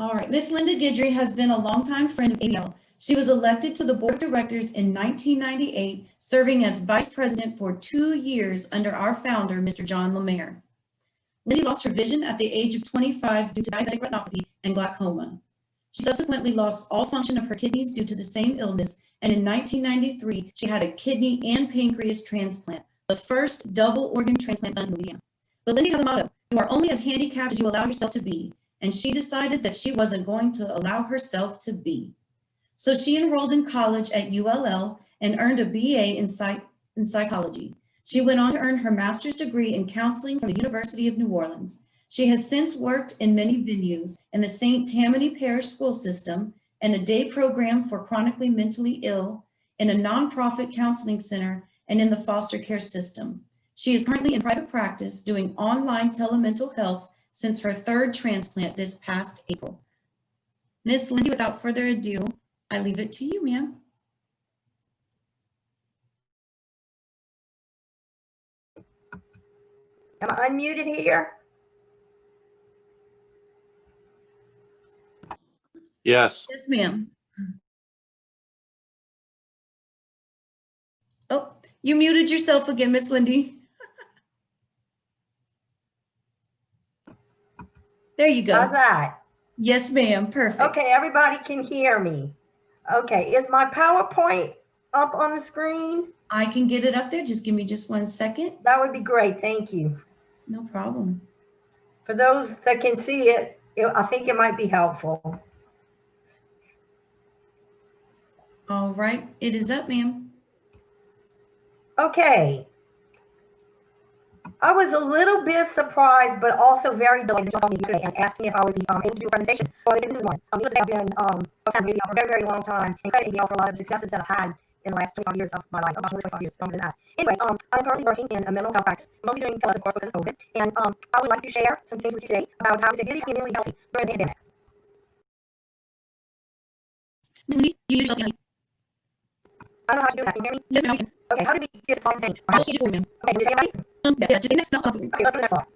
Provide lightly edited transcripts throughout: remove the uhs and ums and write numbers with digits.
All right. Miss Linda Guidry has been a longtime friend of ABL. She was elected to the board of directors in 1998, serving as vice president for 2 years under our founder, Mr. John Lemaire. Lindy lost her vision at the age of 25 due to diabetic retinopathy and glaucoma. She subsequently lost all function of her kidneys due to the same illness, and in 1993, she had a kidney and pancreas transplant, the first double organ transplant done in Louisiana. But Lindy has a motto: you are only as handicapped as you allow yourself to be, and she decided that she wasn't going to allow herself to be. So she enrolled in college at ULL and earned a BA in psychology. She went on to earn her master's degree in counseling from the University of New Orleans. She has since worked in many venues in the St. Tammany Parish School System, and a day program for chronically mentally ill, in a nonprofit counseling center, and in the foster care system. She is currently in private practice doing online telemental health since her third transplant this past April. Miss Lindy, without further ado, I leave it to you, ma'am. Am I unmuted here? Yes. Yes, ma'am. Oh, you muted yourself again, Miss Lindy. There you go. How's that? Yes, ma'am. Perfect. Okay, everybody can hear me. Okay, is my PowerPoint up on the screen? I can get it up there. Just give me just 1 second. That would be great. Thank you. No problem. For those that can see it, I think it might be helpful. All right, it is up, ma'am. Okay. I was a little bit surprised, but also very delighted to talk to you today and asking if I would be able to do a presentation for the news line. Because I've been for a very, very long time, and credit ABL for a lot of successes that I've had in the last 25 years of my life, about 25 years, longer than that. Anyway, I'm currently working in a mental health practice, mostly doing telehealth, of course, because of COVID. And I would like to share some things with you today about how to stay busy and mentally healthy during the pandemic. Miss Lindy, you muted yourself. I don't know how to do that. Can you hear me? Yes, ma'am. Okay, how do we get this slide changed? I'll change it for you, ma'am. Okay, can you hear me? Yeah, just say next. No, Okay, let's do the next slide.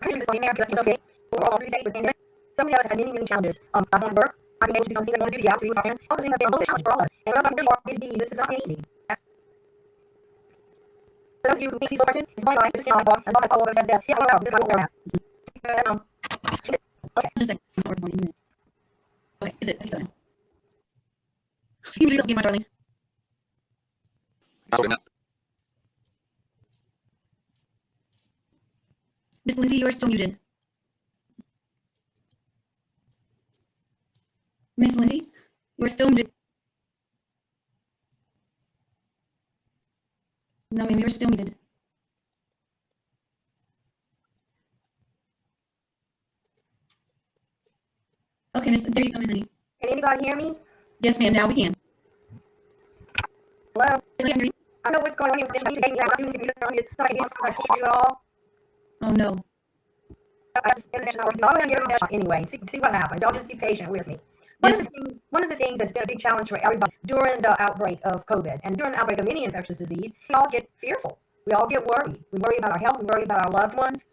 I'm going to slide in there because it's okay. We're all these days with the pandemic. Some of us have many, many challenges. I want to work. I've been able to do some things I want to do, yeah, to be with our friends. All the things have been a little challenge for all of us. And because I'm really busy, this is not easy. For those of you who think these over it's my life, this is my life, and all that's all over says this. Yes, I know, this is what we're at. Okay. Just a second. Okay, is it? I think so. You muted yourself again, my darling. Miss Lindy, you are still muted. Miss Lindy, you are still muted. No, ma'am, you're still muted. Okay, Miss, there you go, Miss Lindy. Can anybody hear me? Yes, ma'am, now we can. Hello? Yes, I can hear you. I know what's going on here. I'm doing the computer on you, so I can't do it all. Oh, no. I'm going to give them a shot anyway. See what happens. Y'all just be patient with me. One of the things that's been a big challenge for everybody during the outbreak of COVID and during the outbreak of any infectious disease, we all get fearful. We all get worried. We worry about our health. We worry about our loved ones.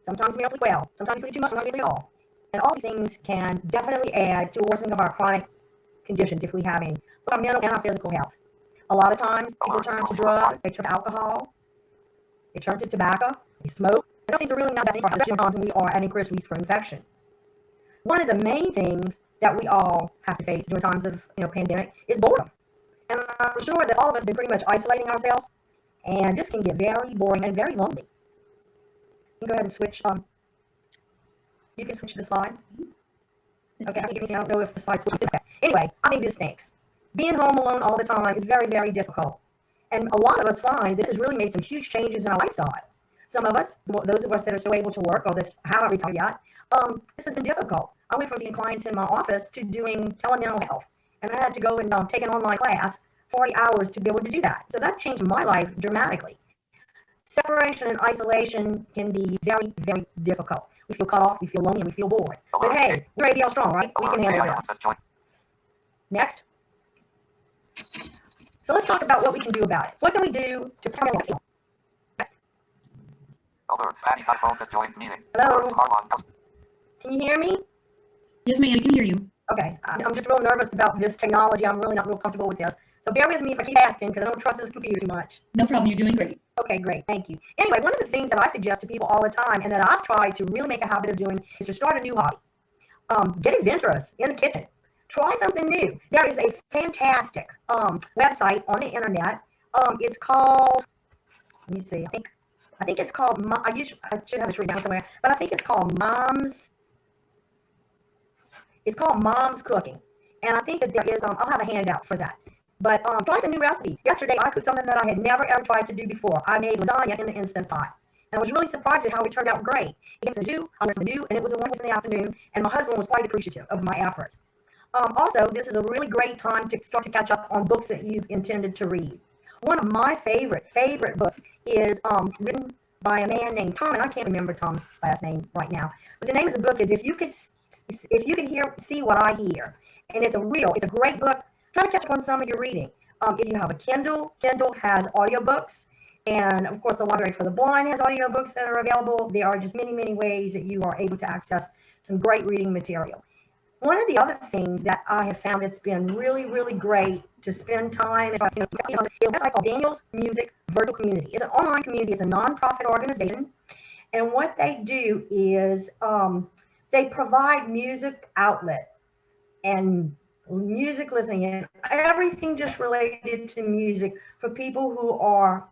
Sometimes we don't sleep well. Sometimes we sleep too much. Sometimes we sleep at all. And all these things can definitely add to a worsening of our chronic conditions if we have any, both our mental and our physical health. A lot of times people turn to drugs. They turn to alcohol. They turn to tobacco. They smoke. Those things are really not that safe for us, especially times when we are at increased risk for infection. One of the main things that we all have to face during times of pandemic is boredom. And I'm sure that all of us have been pretty much isolating ourselves, and this can get very boring and very lonely. You can go ahead and switch. You can switch the slide. Okay, I don't know if the slide's switching. Okay. Anyway, I think this stinks. Being home alone all the time is very, very difficult. And a lot of us find this has really made some huge changes in our lifestyles. Some of us, those of us that are so able to work or that haven't retired yet, this has been difficult. I went from seeing clients in my office to doing telemental health. And I had to go and take an online class, 40 hours to be able to do that. So that changed my life dramatically. Separation and isolation can be very, very difficult. We feel cut off, we feel lonely, and we feel bored. But hey, we're ABL Strong, right? We can handle this. Next. So let's talk about what we can do about it. What can we do to permanently heal? Next. Alert. Maddie's iPhone has joined meeting. Hello? Can you hear me? Yes, ma'am, I can hear you. Okay, I'm just real nervous about this technology. I'm really not real comfortable with this. So bear with me if I keep asking because I don't trust this computer too much. No problem. You're doing great. Okay, great. Thank you. Anyway, one of the things that I suggest to people all the time and that I've tried to really make a habit of doing is to start a new hobby. Get adventurous in the kitchen. Try something new. There is a fantastic website on the internet. It's called, let me see, I think it's called, I should have this written down somewhere, but I think it's called Mom's Cooking. And I think that there is, I'll have a handout for that. But try some new recipes. Yesterday, I cooked something that I had never ever tried to do before. I made lasagna in the Instant Pot. And I was really surprised at how it turned out great. It gets to do, I went to do, and it was a wonderful in the afternoon. And my husband was quite appreciative of my efforts. Also, this is a really great time to start to catch up on books that you've intended to read. One of my favorite books is written by a man named Tom, and I can't remember Tom's last name right now. But the name of the book is If You Could See What I Hear. And it's a great book. Try to catch up on some of your reading. If you have a Kindle has audiobooks. And of course, the Library for the Blind has audiobooks that are available. There are just many, many ways that you are able to access some great reading material. One of the other things that I have found that's been really, really great to spend time, is a website called Daniel's Music Virtual Community. It's an online community. It's a nonprofit organization. And what they do is they provide music outlet and music listening and everything just related to music for people who are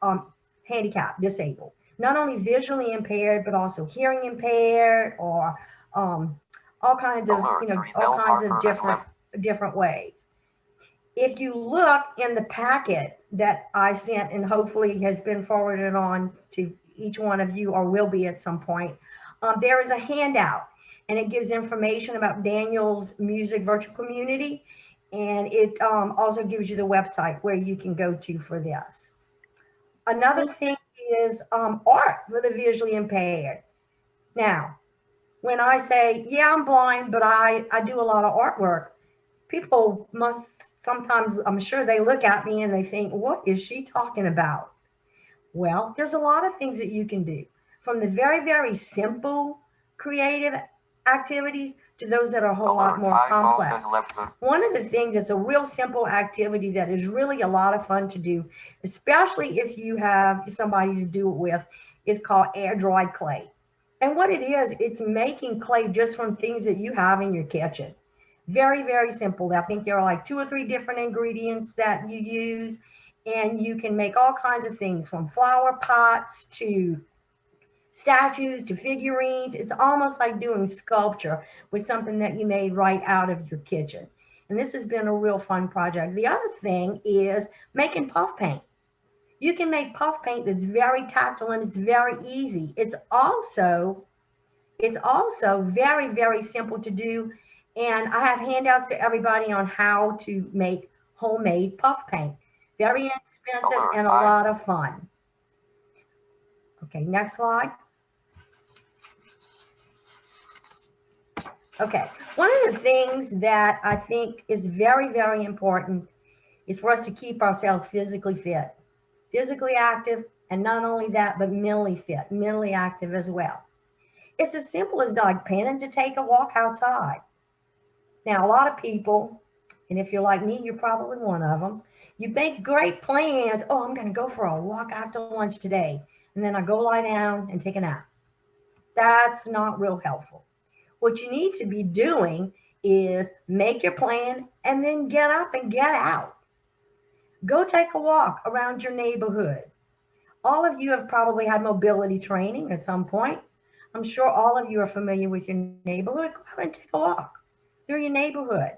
handicapped, disabled, not only visually impaired, but also hearing impaired or all kinds of, different ways. If you look in the packet that I sent and hopefully has been forwarded on to each one of you or will be at some point, there is a handout. And it gives information about Daniel's Music Virtual Community. And it also gives you the website where you can go to for this. Another thing is art for the visually impaired. Now, when I say, yeah, I'm blind, but I do a lot of artwork, people must sometimes, I'm sure they look at me and they think, what is she talking about? Well, there's a lot of things that you can do, from the very, very simple creative activities to those that are a whole lot more complex. One of the things that's a real simple activity that is really a lot of fun to do, especially if you have somebody to do it with, is called air dried clay. And what it is, it's making clay just from things that you have in your kitchen. Very, very simple. I think there are like 2 or 3 different ingredients that you use, and you can make all kinds of things from flower pots to statues to figurines. It's almost like doing sculpture with something that you made right out of your kitchen. And this has been a real fun project. The other thing is making puff paint. You can make puff paint that's very tactile and it's very easy. It's also very, very simple to do. And I have handouts to everybody on how to make homemade puff paint. Very inexpensive and a lot of fun. Okay, next slide. Okay, one of the things that I think is very, very important is for us to keep ourselves physically fit, physically active, and not only that, but mentally fit, mentally active as well. It's as simple as like planning to take a walk outside. Now, a lot of people, and if you're like me, you're probably one of them, you make great plans. Oh, I'm going to go for a walk after lunch today. And then I go lie down and take a nap. That's not real helpful. What you need to be doing is make your plan and then get up and get out. Go take a walk around your neighborhood. All of you have probably had mobility training at some point. I'm sure all of you are familiar with your neighborhood. Go out and take a walk through your neighborhood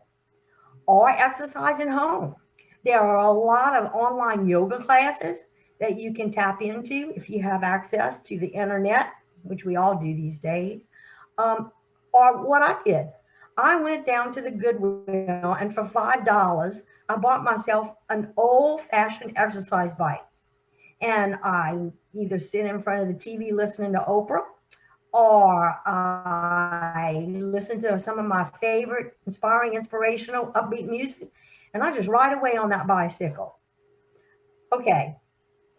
or exercise at home. There are a lot of online yoga classes that you can tap into if you have access to the internet, which we all do these days. Or what I did, I went down to the Goodwill and for $5, I bought myself an old-fashioned exercise bike. And I either sit in front of the TV listening to Oprah, or I listen to some of my favorite inspiring, inspirational, upbeat music, and I just ride away on that bicycle. Okay,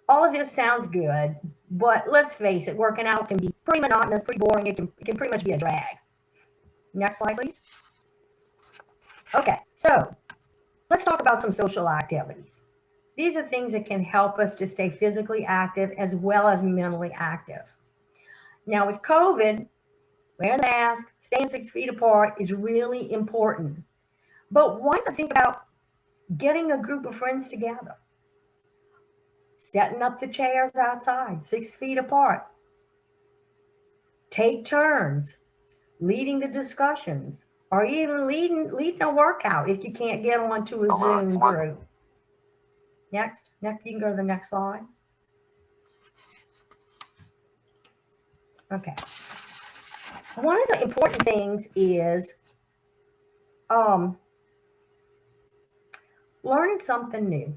all of this sounds good, but let's face it, working out can be pretty monotonous, pretty boring. It can pretty much be a drag. Next slide, please. Okay, so let's talk about some social activities. These are things that can help us to stay physically active as well as mentally active. Now, with COVID, wearing a mask, staying 6 feet apart is really important. But why not think about getting a group of friends together, setting up the chairs outside, 6 feet apart, take turns leading the discussions, or even leading a workout if you can't get onto a Zoom group. Next, you can go to the next slide. Okay. One of the important things is learning something new.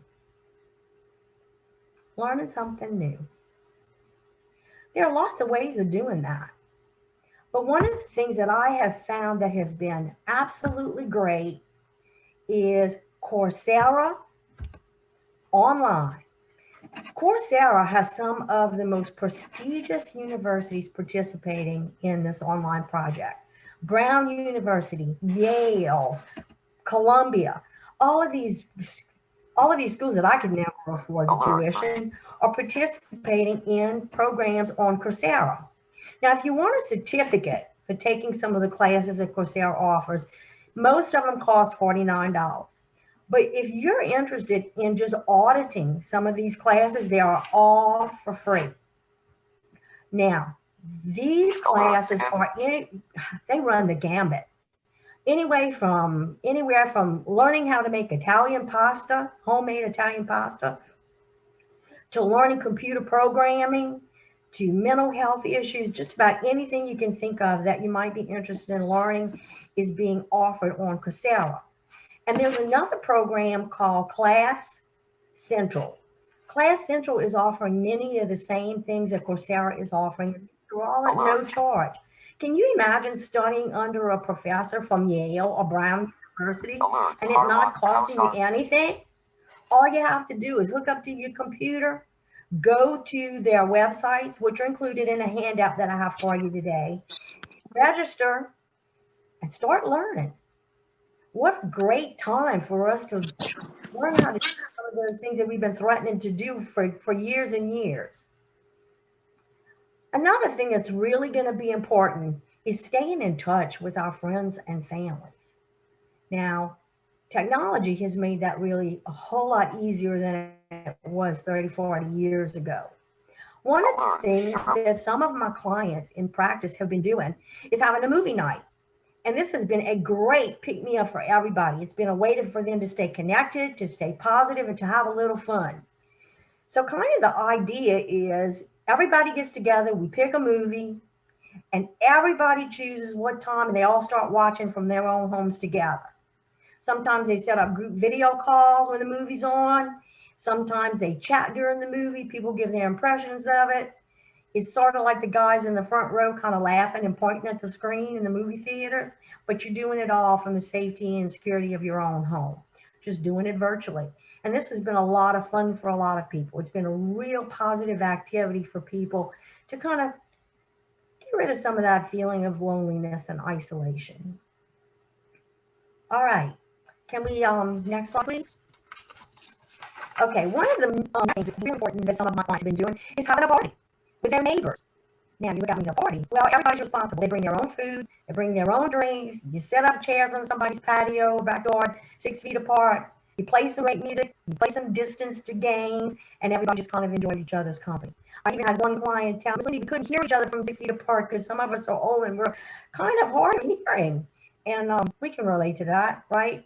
Learning something new. There are lots of ways of doing that. But one of the things that I have found that has been absolutely great is Coursera online. Coursera has some of the most prestigious universities participating in this online project. Brown University, Yale, Columbia, all of these schools that I could never afford the tuition are participating in programs on Coursera. Now, if you want a certificate for taking some of the classes that Coursera offers, most of them cost $49. But if you're interested in just auditing some of these classes, they are all for free. Now, these classes they run the gambit. Anywhere from learning how to make Italian pasta, homemade Italian pasta, to learning computer programming, to mental health issues, just about anything you can think of that you might be interested in learning is being offered on Coursera. And there's another program called Class Central. Class Central is offering many of the same things that Coursera is offering. They're all at no charge. Can you imagine studying under a professor from Yale or Brown University and it not costing you anything? All you have to do is hook up to your computer, go to their websites, which are included in a handout that I have for you today, register, and start learning. What a great time for us to learn how to do some of those things that we've been threatening to do for years and years. Another thing that's really going to be important is staying in touch with our friends and families. Now, technology has made that really a whole lot easier than it was 30, 40 years ago. One of the things that some of my clients in practice have been doing is having a movie night. And this has been a great pick-me-up for everybody. It's been a way for them to stay connected, to stay positive, and to have a little fun. So kind of the idea is everybody gets together, we pick a movie, and everybody chooses what time, and they all start watching from their own homes together. Sometimes they set up group video calls when the movie's on. Sometimes they chat during the movie. People give their impressions of it. It's sort of like the guys in the front row kind of laughing and pointing at the screen in the movie theaters, but you're doing it all from the safety and security of your own home, just doing it virtually. And this has been a lot of fun for a lot of people. It's been a real positive activity for people to kind of get rid of some of that feeling of loneliness and isolation. All right, can we, next slide, please? Okay, one of the things that's really important that some of my clients have been doing is having a party with their neighbors. Now, you look at me a party. Well, everybody's responsible. They bring their own food, they bring their own drinks. You set up chairs on somebody's patio or backyard, 6 feet apart. You play some great music, you play some distance to games, and everybody just kind of enjoys each other's company. I even had one client tell me we couldn't hear each other from 6 feet apart because some of us are old and we're kind of hard of hearing. And we can relate to that, right?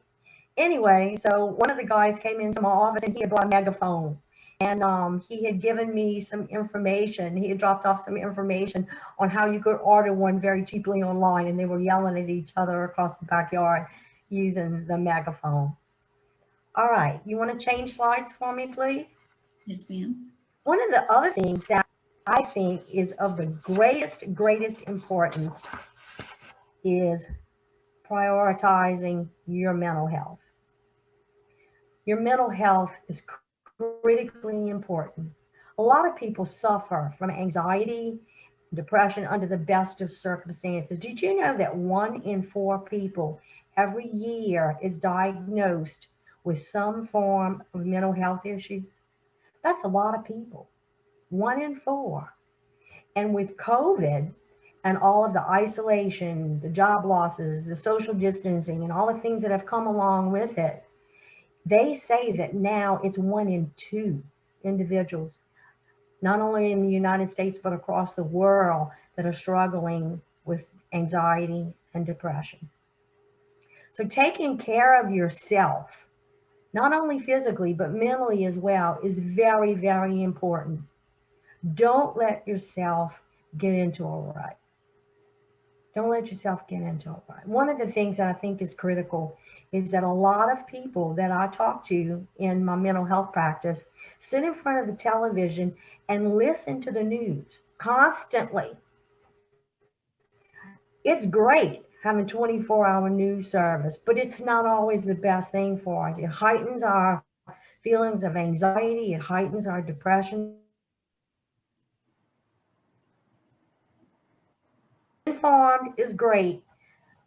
Anyway, so one of the guys came into my office and he had brought a megaphone. And he had given me some information. He had dropped off some information on how you could order one very cheaply online. And they were yelling at each other across the backyard using the megaphone. All right, you want to change slides for me, please? Yes, ma'am. One of the other things that I think is of the greatest importance is prioritizing your mental health. Your mental health is critically important. A lot of people suffer from anxiety, depression under the best of circumstances. Did you know that 1 in 4 people every year is diagnosed with some form of mental health issue. That's a lot of people, 1 in 4. And with COVID and all of the isolation, the job losses, the social distancing, and all the things that have come along with it, they say that now it's 1 in 2 individuals, not only in the United States, but across the world, that are struggling with anxiety and depression. So taking care of yourself, not only physically, but mentally as well, is very, very important. Don't let yourself get into a rut. Don't let yourself get into a rut. One of the things that I think is critical is that a lot of people that I talk to in my mental health practice sit in front of the television and listen to the news constantly. It's great having 24-hour news service, but it's not always the best thing for us. It heightens our feelings of anxiety, it heightens our depression. Informed is great,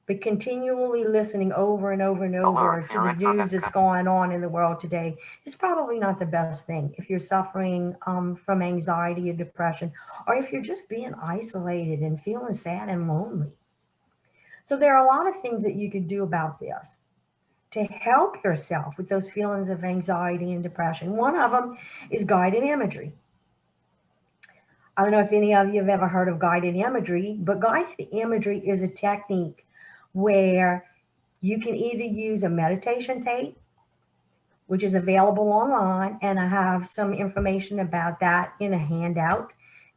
but continually listening over and over and over to the news that's going on in the world today is probably not the best thing if you're suffering from anxiety or depression, or if you're just being isolated and feeling sad and lonely. So there are a lot of things that you could do about this to help yourself with those feelings of anxiety and depression. One of them is guided imagery. I don't know if any of you have ever heard of guided imagery, but guided imagery is a technique where you can either use a meditation tape, which is available online, and I have some information about that in a handout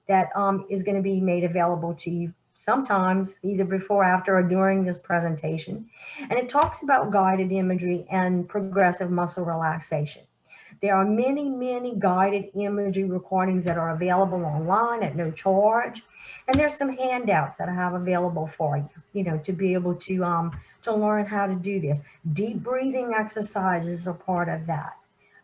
that is going to be made available to you sometimes either before, after, or during this presentation. And it talks about guided imagery and progressive muscle relaxation. There are many, many guided imagery recordings that are available online at no charge. And there's some handouts that I have available for you, to be able to learn how to do this. Deep breathing exercises are part of that.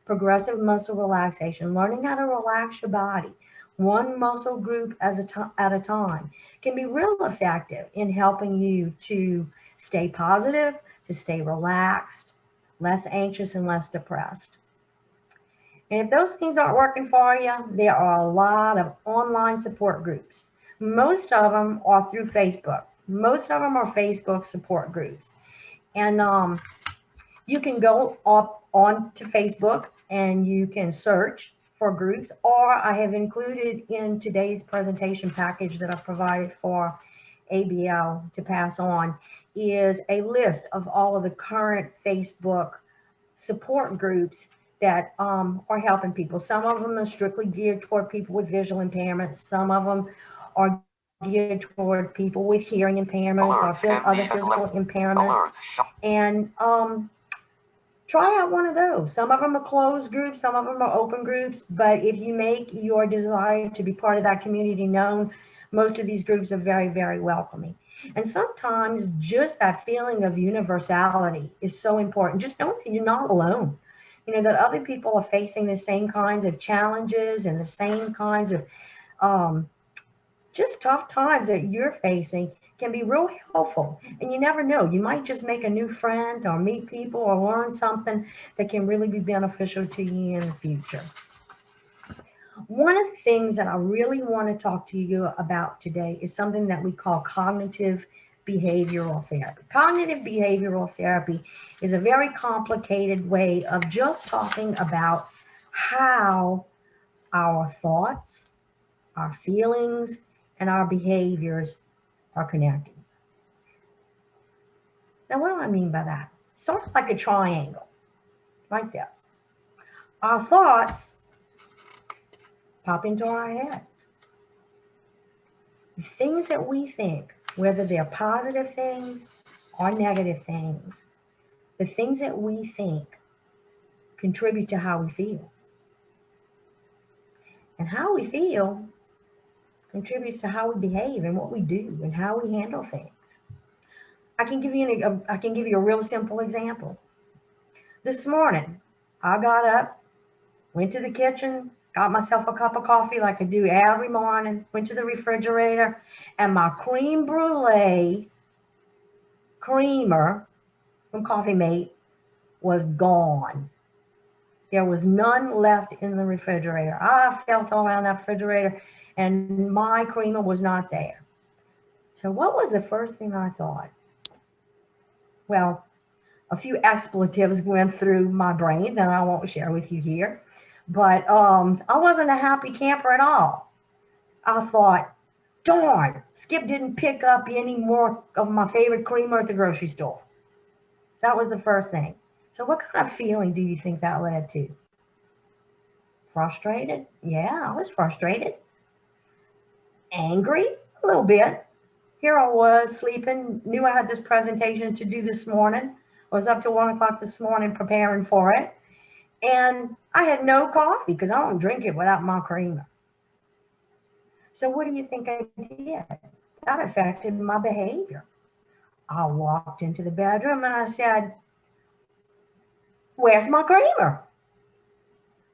Progressive muscle relaxation, learning how to relax your body, one muscle group at a time, can be real effective in helping you to stay positive, to stay relaxed, less anxious, and less depressed. And if those things aren't working for you, there are a lot of online support groups. Most of them are through Facebook. Most of them are Facebook support groups. And you can go up onto Facebook and you can search for groups, or I have included in today's presentation package that I've provided for ABL to pass on is a list of all of the current Facebook support groups that are helping people. Some of them are strictly geared toward people with visual impairments. Some of them are geared toward people with hearing impairments or other physical impairments. And try out one of those. Some of them are closed groups, some of them are open groups, but if you make your desire to be part of that community known, most of these groups are very, very welcoming. And sometimes just that feeling of universality is so important. Just know that you're not alone. That other people are facing the same kinds of challenges and the same kinds of just tough times that you're facing can be real helpful. And you never know, you might just make a new friend or meet people or learn something that can really be beneficial to you in the future. One of the things that I really want to talk to you about today is something that we call cognitive behavioral therapy. Cognitive behavioral therapy is a very complicated way of just talking about how our thoughts, our feelings, and our behaviors are connected. Now, what do I mean by that? Sort of like a triangle, like this. Our thoughts pop into our heads. The things that we think, whether they're positive things or negative things, the things that we think contribute to how we feel. And how we feel contributes to how we behave and what we do and how we handle things. I can give you a real simple example. This morning, I got up, went to the kitchen, got myself a cup of coffee like I do every morning, went to the refrigerator, and my creme brulee creamer from Coffee Mate was gone. There was none left in the refrigerator. I felt all around that refrigerator and my creamer was not there. So what was the first thing I thought? Well, a few expletives went through my brain that I won't share with you here. But I wasn't a happy camper at all. I thought, darn, Skip didn't pick up any more of my favorite creamer at the grocery store. That was the first thing. So what kind of feeling do you think that led to? Frustrated? Yeah, I was frustrated. Angry? A little bit. Here I was sleeping, knew I had this presentation to do this morning. I was up till 1 o'clock this morning preparing for it. And I had no coffee because I don't drink it without my creamer. So what do you think I did? That affected my behavior. I walked into the bedroom and I said, where's my creamer?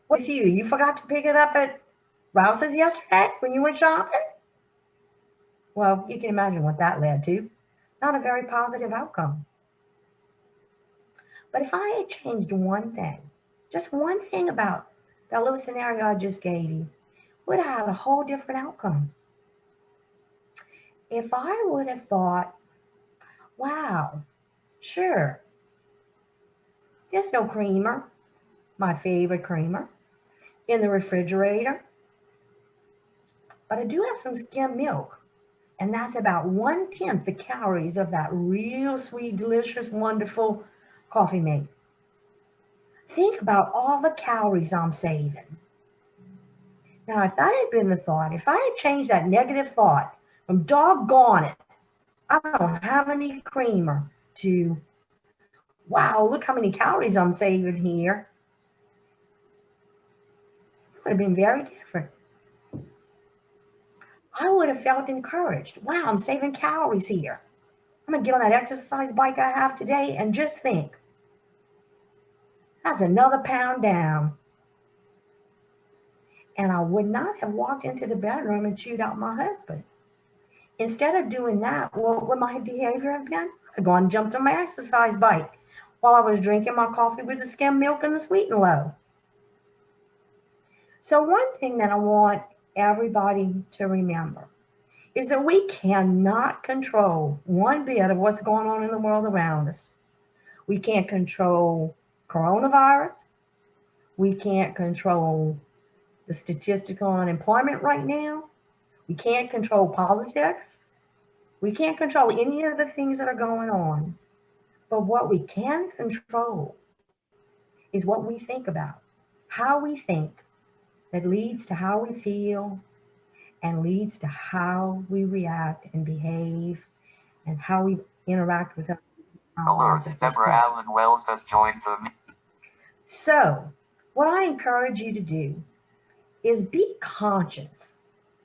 With you? You forgot to pick it up at Rouse's yesterday when you went shopping? Well, you can imagine what that led to. Not a very positive outcome. But if I had changed one thing, just one thing about that little scenario I just gave you, would have had a whole different outcome. If I would have thought, wow, sure, there's no creamer, my favorite creamer, in the refrigerator, but I do have some skim milk, and that's about 1/10 the calories of that real sweet, delicious, wonderful Coffee Mate. Think about all the calories I'm saving. Now, if that had been the thought, if I had changed that negative thought from doggone it, I don't have any creamer, to wow, look how many calories I'm saving here, it would have been very different. I would have felt encouraged. Wow, I'm saving calories here. I'm going to get on that exercise bike I have today and just think, that's another pound down. And I would not have walked into the bedroom and chewed out my husband. Instead of doing that, what would my behavior have been? I'd gone and jumped on my exercise bike while I was drinking my coffee with the skim milk and the sweet and low. So one thing that I want everybody to remember is that we cannot control one bit of what's going on in the world around us. We can't control coronavirus. We can't control the statistical unemployment right now. We can't control politics. We can't control any of the things that are going on. But what we can control is what we think about, how we think, that leads to how we feel and leads to how we react and behave and how we interact with others. Alert, Deborah Allen Wells has joined the meeting. So, what I encourage you to do is be conscious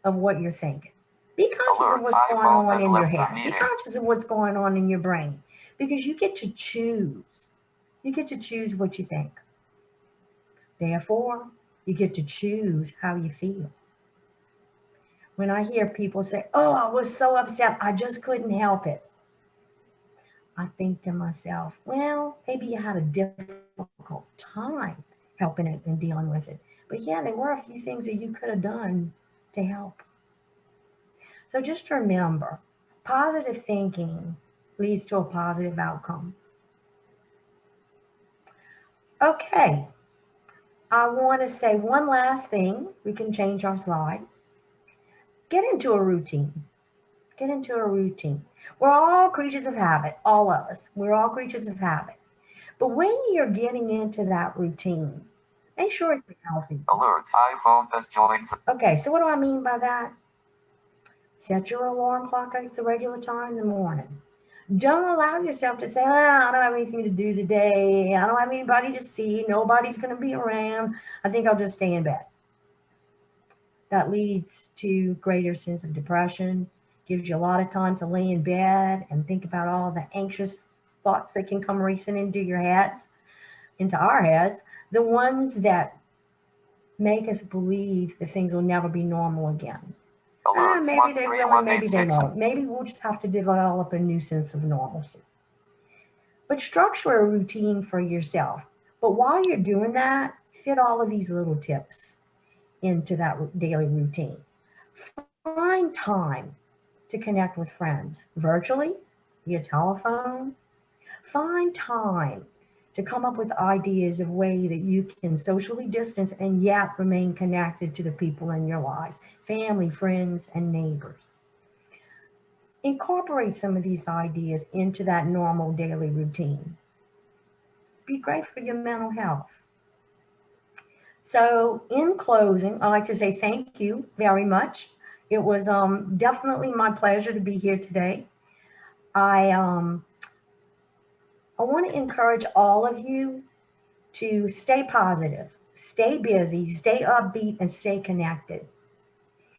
of what you're thinking. Be conscious of what's going on in your head. Be conscious of what's going on in your brain, because you get to choose. You get to choose what you think. Therefore, you get to choose how you feel. When I hear people say, oh, I was so upset, I just couldn't help it, I think to myself, well, maybe you had a difficult time helping it and dealing with it. But yeah, there were a few things that you could have done to help. So just remember, positive thinking leads to a positive outcome. Okay, I want to say one last thing. We can change our slide. Get into a routine. Get into a routine. We're all creatures of habit, all of us. We're all creatures of habit. But when you're getting into that routine, make sure it's healthy. Alert, iPhone has joined. Okay, so what do I mean by that? Set your alarm clock at the regular time in the morning. Don't allow yourself to say, I don't have anything to do today. I don't have anybody to see. Nobody's going to be around. I think I'll just stay in bed. That leads to greater sense of depression, gives you a lot of time to lay in bed and think about all the anxious thoughts that can come racing into your heads, into our heads, the ones that make us believe that things will never be normal again. Maybe they will and maybe they won't. Maybe we'll just have to develop a new sense of normalcy. But structure a routine for yourself. But while you're doing that, fit all of these little tips into that daily routine. Find time to connect with friends virtually, via telephone. Find time to come up with ideas of ways that you can socially distance and yet remain connected to the people in your lives, family, friends, and neighbors. Incorporate some of these ideas into that normal daily routine. Be great for your mental health. So in closing, I'd like to say thank you very much. It was definitely my pleasure to be here today. I want to encourage all of you to stay positive, stay busy, stay upbeat, and stay connected.